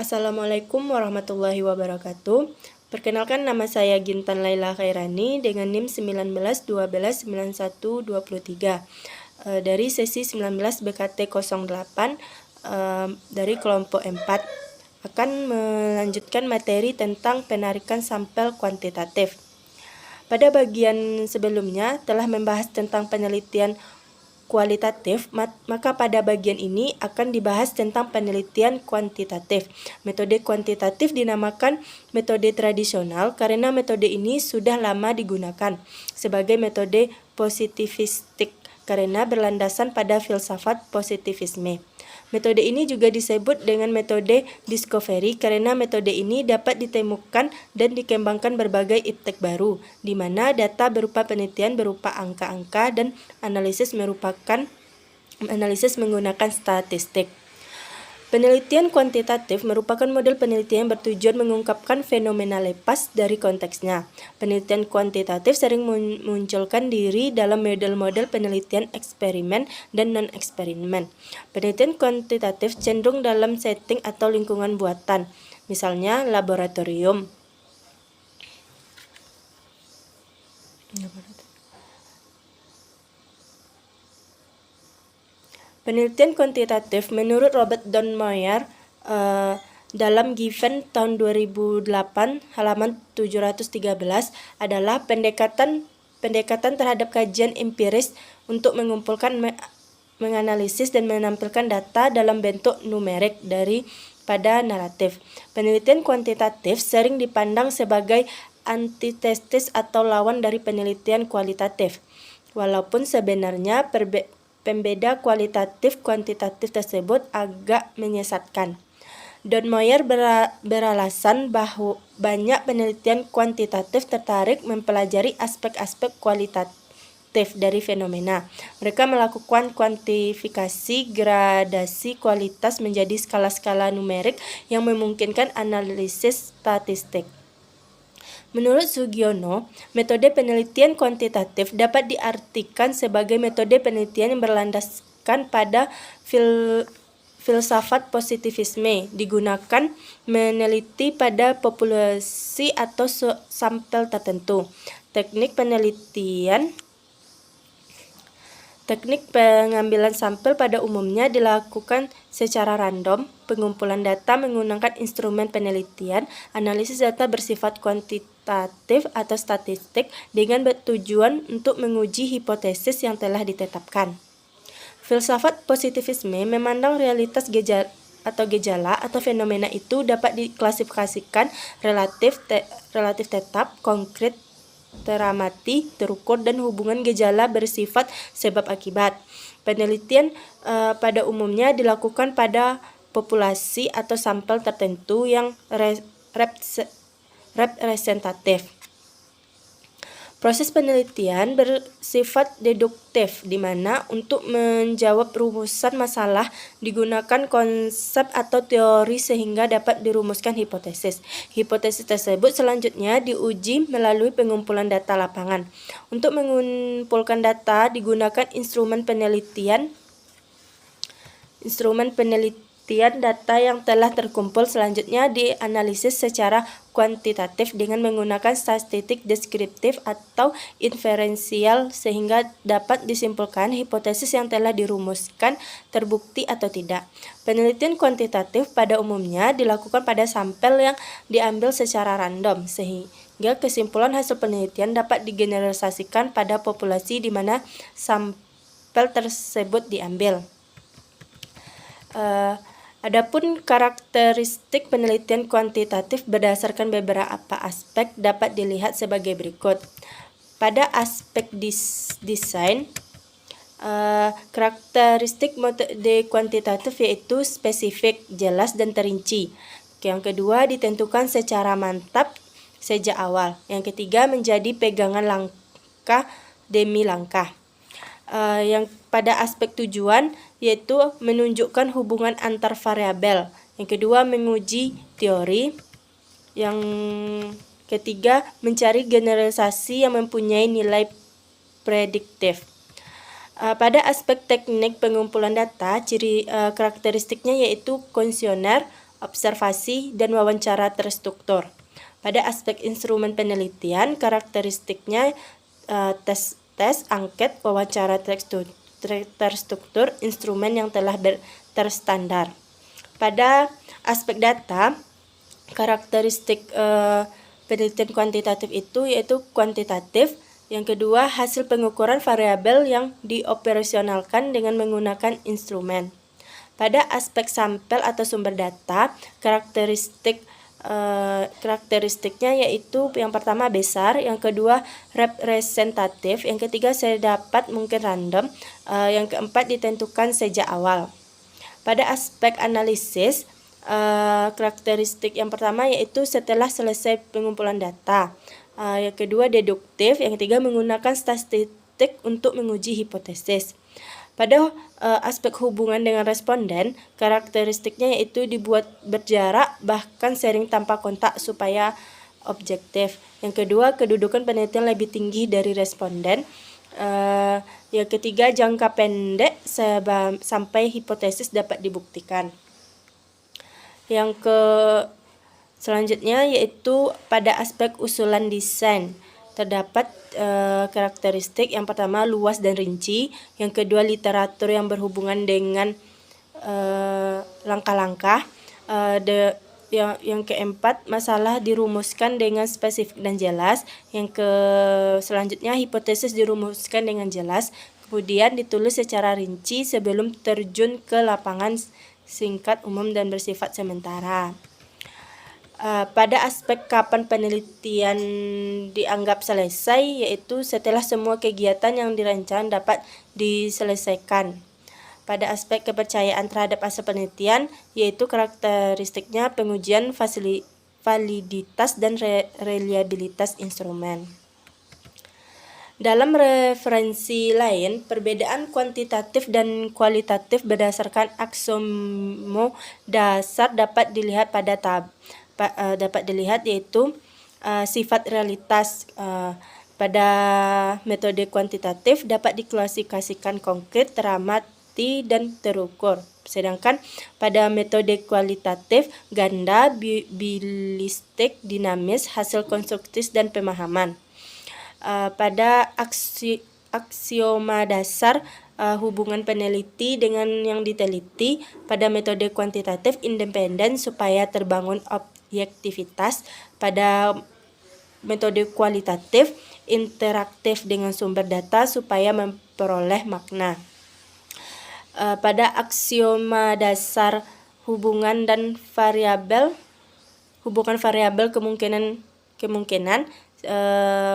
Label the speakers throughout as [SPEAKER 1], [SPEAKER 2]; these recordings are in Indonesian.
[SPEAKER 1] Assalamualaikum warahmatullahi wabarakatuh. Perkenalkan, nama saya Gintan Laila Khairani dengan NIM 19 12 91 23 dari sesi 19 BKT 08 dari kelompok 4 akan melanjutkan materi tentang penarikan sampel kuantitatif. Pada bagian sebelumnya telah membahas tentang penelitian kualitatif, maka pada bagian ini akan dibahas tentang penelitian kuantitatif. Metode kuantitatif dinamakan metode tradisional karena metode ini sudah lama digunakan sebagai metode positivistik karena berlandasan pada filsafat positivisme. Metode ini juga disebut dengan metode discovery karena metode ini dapat ditemukan dan dikembangkan berbagai iptek baru, di mana data berupa penelitian berupa angka-angka dan analisis menggunakan statistik. Penelitian kuantitatif merupakan model penelitian yang bertujuan mengungkapkan fenomena lepas dari konteksnya. Penelitian kuantitatif sering memunculkan diri dalam model-model penelitian eksperimen dan non-eksperimen. Penelitian kuantitatif cenderung dalam setting atau lingkungan buatan, misalnya laboratorium. Penelitian kuantitatif menurut Robert Donmeier dalam Given tahun 2008 halaman 713 adalah pendekatan terhadap kajian empiris untuk mengumpulkan, menganalisis dan menampilkan data dalam bentuk numerik daripada naratif. Penelitian kuantitatif sering dipandang sebagai antitesis atau lawan dari penelitian kualitatif. Walaupun sebenarnya pembeda kualitatif kuantitatif tersebut agak menyesatkan. Donmeier beralasan bahwa banyak penelitian kuantitatif tertarik mempelajari aspek-aspek kualitatif dari fenomena. Mereka melakukan kuantifikasi gradasi kualitas menjadi skala-skala numerik yang memungkinkan analisis statistik. Menurut Sugiono, metode penelitian kuantitatif dapat diartikan sebagai metode penelitian yang berlandaskan pada filsafat positivisme, digunakan meneliti pada populasi atau sampel tertentu. Teknik pengambilan sampel pada umumnya dilakukan secara random. Pengumpulan data menggunakan instrumen penelitian, analisis data bersifat kuantitatif atau statistik dengan tujuan untuk menguji hipotesis yang telah ditetapkan. Filsafat positivisme memandang realitas gejala atau fenomena itu dapat diklasifikasikan relatif tetap, konkret, teramati, terukur, dan hubungan gejala bersifat sebab akibat. Penelitian pada umumnya dilakukan pada populasi atau sampel tertentu yang representatif. Proses penelitian bersifat deduktif, di mana untuk menjawab rumusan masalah digunakan konsep atau teori sehingga dapat dirumuskan hipotesis. Hipotesis tersebut selanjutnya diuji melalui pengumpulan data lapangan. Untuk mengumpulkan data digunakan instrumen penelitian data yang telah terkumpul selanjutnya dianalisis secara kuantitatif dengan menggunakan statistik deskriptif atau inferensial sehingga dapat disimpulkan hipotesis yang telah dirumuskan terbukti atau tidak. Penelitian kuantitatif pada umumnya dilakukan pada sampel yang diambil secara random sehingga kesimpulan hasil penelitian dapat digeneralisasikan pada populasi di mana sampel tersebut diambil. Adapun karakteristik penelitian kuantitatif berdasarkan beberapa aspek dapat dilihat sebagai berikut. Pada aspek desain, karakteristik metode kuantitatif yaitu spesifik, jelas, dan terinci. Yang kedua, ditentukan secara mantap sejak awal. Yang ketiga, menjadi pegangan langkah demi langkah. Yang pada aspek tujuan yaitu menunjukkan hubungan antar variabel. Yang kedua, menguji teori. Yang ketiga, mencari generalisasi yang mempunyai nilai prediktif. Pada aspek teknik pengumpulan data, ciri karakteristiknya yaitu kuesioner, observasi, dan wawancara terstruktur. Pada aspek instrumen penelitian, karakteristiknya tes, angket, wawancara terstruktur, instrumen yang telah terstandar. Pada aspek data, karakteristik penelitian kuantitatif itu yaitu kuantitatif. Yang kedua, hasil pengukuran variabel yang dioperasionalkan dengan menggunakan instrumen. Pada aspek sampel atau sumber data, karakteristiknya yaitu yang pertama besar, yang kedua representatif, yang ketiga sedapat mungkin random, yang keempat ditentukan sejak awal. Pada aspek analisis, karakteristik yang pertama yaitu setelah selesai pengumpulan data, yang kedua deduktif, yang ketiga menggunakan statistik untuk menguji hipotesis. Pada aspek hubungan dengan responden, karakteristiknya yaitu dibuat berjarak, bahkan sering tanpa kontak supaya objektif. Yang kedua, kedudukan penelitian lebih tinggi dari responden. Yang ketiga, jangka pendek sampai hipotesis dapat dibuktikan. Yang selanjutnya yaitu pada aspek usulan desain. Terdapat karakteristik yang pertama luas dan rinci, yang kedua literatur yang berhubungan dengan langkah-langkah, yang keempat masalah dirumuskan dengan spesifik dan jelas, yang selanjutnya hipotesis dirumuskan dengan jelas, kemudian ditulis secara rinci sebelum terjun ke lapangan, singkat, umum, dan bersifat sementara. Pada aspek kapan penelitian dianggap selesai, yaitu setelah semua kegiatan yang dirancang dapat diselesaikan. Pada aspek kepercayaan terhadap hasil penelitian, yaitu karakteristiknya pengujian validitas dan reliabilitas instrumen. Dalam referensi lain, perbedaan kuantitatif dan kualitatif berdasarkan aksioma dasar dapat dilihat yaitu sifat realitas. Pada metode kuantitatif dapat diklasifikasikan konkret, teramati, dan terukur. Sedangkan pada metode kualitatif ganda, bilistik, dinamis, hasil konstruktif, dan pemahaman. Pada aksioma dasar, hubungan peneliti dengan yang diteliti. Pada metode kuantitatif independen supaya terbangun objektivitas. Pada metode kualitatif interaktif dengan sumber data supaya memperoleh makna. Pada aksioma dasar hubungan variabel kemungkinan,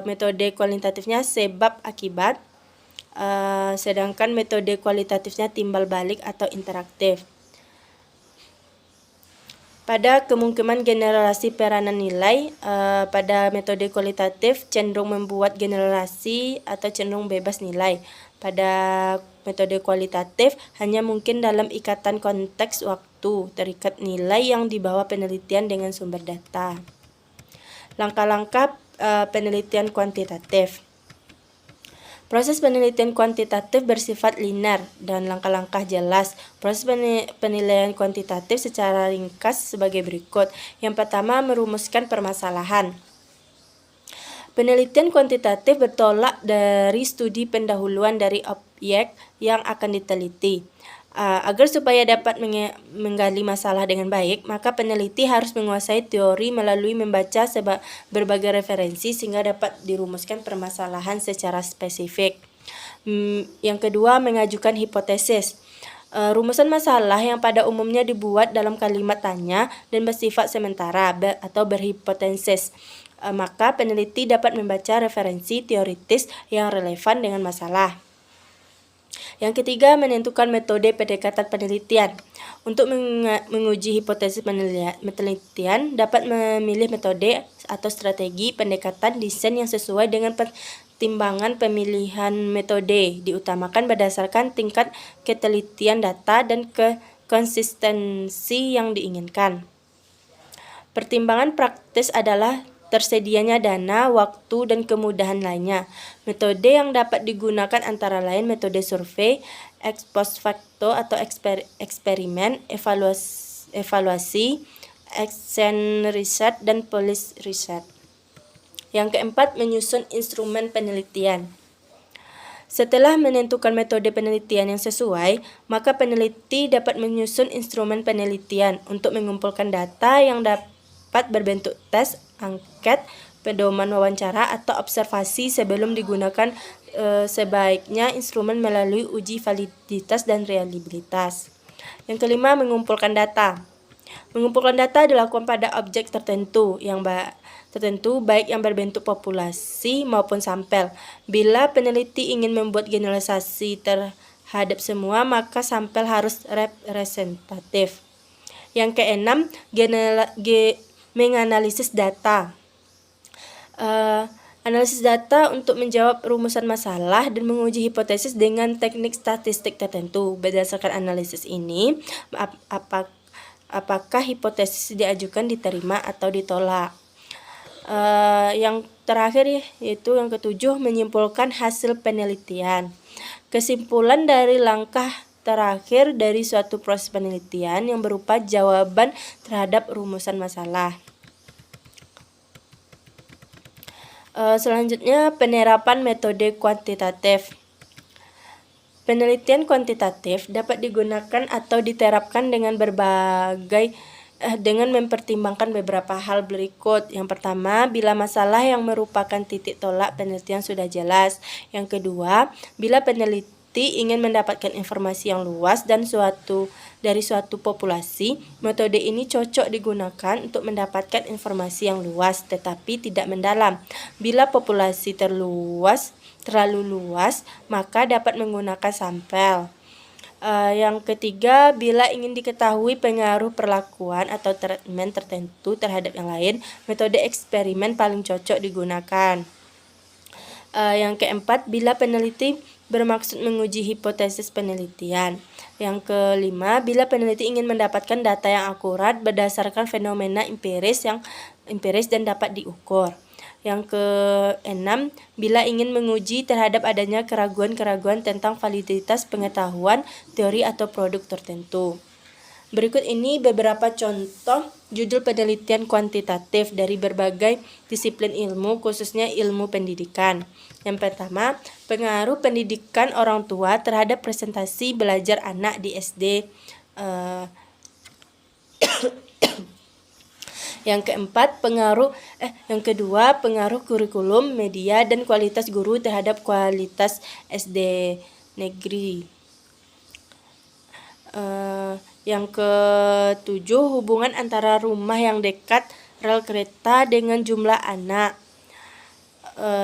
[SPEAKER 1] metode kualitatifnya sebab akibat, sedangkan metode kualitatifnya timbal balik atau interaktif. Pada kemungkinan generasi peranan nilai, pada metode kualitatif cenderung membuat generasi atau cenderung bebas nilai. Pada metode kualitatif hanya mungkin dalam ikatan konteks waktu, terikat nilai yang dibawa penelitian dengan sumber data. Langkah-langkah penelitian kuantitatif. Proses penelitian kuantitatif bersifat linear dan langkah-langkah jelas. Proses penilaian kuantitatif secara ringkas sebagai berikut. Yang pertama, merumuskan permasalahan. Penelitian kuantitatif bertolak dari studi pendahuluan dari objek yang akan diteliti. Agar supaya dapat menggali masalah dengan baik, maka peneliti harus menguasai teori melalui membaca berbagai referensi sehingga dapat dirumuskan permasalahan secara spesifik. Yang kedua, mengajukan hipotesis. Rumusan masalah yang pada umumnya dibuat dalam kalimat tanya dan bersifat sementara atau berhipotesis. Maka peneliti dapat membaca referensi teoritis yang relevan dengan masalah. Yang ketiga, menentukan metode pendekatan penelitian. Untuk menguji hipotesis penelitian, dapat memilih metode atau strategi pendekatan desain yang sesuai dengan pertimbangan pemilihan metode. Diutamakan berdasarkan tingkat ketelitian data dan konsistensi yang diinginkan. Pertimbangan praktis adalah tersedianya dana, waktu, dan kemudahan lainnya. Metode yang dapat digunakan antara lain metode survei, ex post facto atau eksperimen, evaluasi, action research, dan policy research. Yang keempat, menyusun instrumen penelitian. Setelah menentukan metode penelitian yang sesuai, maka peneliti dapat menyusun instrumen penelitian untuk mengumpulkan data yang dapat berbentuk tes, angket, pedoman wawancara, atau observasi sebelum digunakan. Sebaiknya instrumen melalui uji validitas dan reliabilitas. Yang kelima, mengumpulkan data. Mengumpulkan data dilakukan pada objek tertentu baik yang berbentuk populasi maupun sampel. Bila peneliti ingin membuat generalisasi terhadap semua, maka sampel harus representatif. Yang keenam, menganalisis data. Analisis data untuk menjawab rumusan masalah dan menguji hipotesis dengan teknik statistik tertentu. Berdasarkan analisis ini, apakah hipotesis diajukan diterima atau ditolak. Yang terakhir yaitu yang ketujuh, menyimpulkan hasil penelitian. Kesimpulan dari langkah terakhir dari suatu proses penelitian yang berupa jawaban terhadap rumusan masalah. Selanjutnya, penerapan metode kuantitatif. Penelitian kuantitatif dapat digunakan atau diterapkan dengan mempertimbangkan beberapa hal berikut. Yang pertama, bila masalah yang merupakan titik tolak penelitian sudah jelas. Yang kedua, bila peneliti ingin mendapatkan informasi yang luas dari suatu populasi, metode ini cocok digunakan untuk mendapatkan informasi yang luas tetapi tidak mendalam. Bila populasi terlalu luas, maka dapat menggunakan sampel. Yang ketiga, bila ingin diketahui pengaruh perlakuan atau treatment tertentu terhadap yang lain, metode eksperimen paling cocok digunakan. Yang keempat, bila peneliti bermaksud menguji hipotesis penelitian. Yang kelima, bila peneliti ingin mendapatkan data yang akurat berdasarkan fenomena empiris dan dapat diukur. Yang keenam, bila ingin menguji terhadap adanya keraguan-keraguan tentang validitas pengetahuan, teori atau produk tertentu. Berikut ini beberapa contoh judul penelitian kuantitatif dari berbagai disiplin ilmu, khususnya ilmu pendidikan. Yang pertama, pengaruh pendidikan orang tua terhadap presentasi belajar anak di SD. Yang kedua, pengaruh kurikulum, media, dan kualitas guru terhadap kualitas SD negeri. Yang ketujuh, hubungan antara rumah yang dekat rel kereta dengan jumlah anak.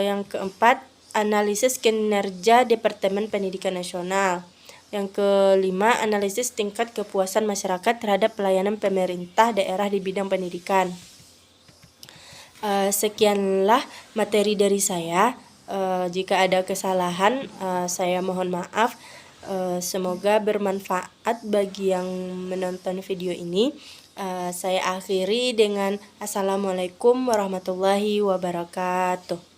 [SPEAKER 1] Yang keempat, analisis kinerja Departemen Pendidikan Nasional. Yang kelima, analisis tingkat kepuasan masyarakat terhadap pelayanan pemerintah daerah di bidang pendidikan. Sekianlah materi dari saya. Jika ada kesalahan, saya mohon maaf. Semoga bermanfaat bagi yang menonton video ini. Saya akhiri dengan Assalamualaikum warahmatullahi wabarakatuh.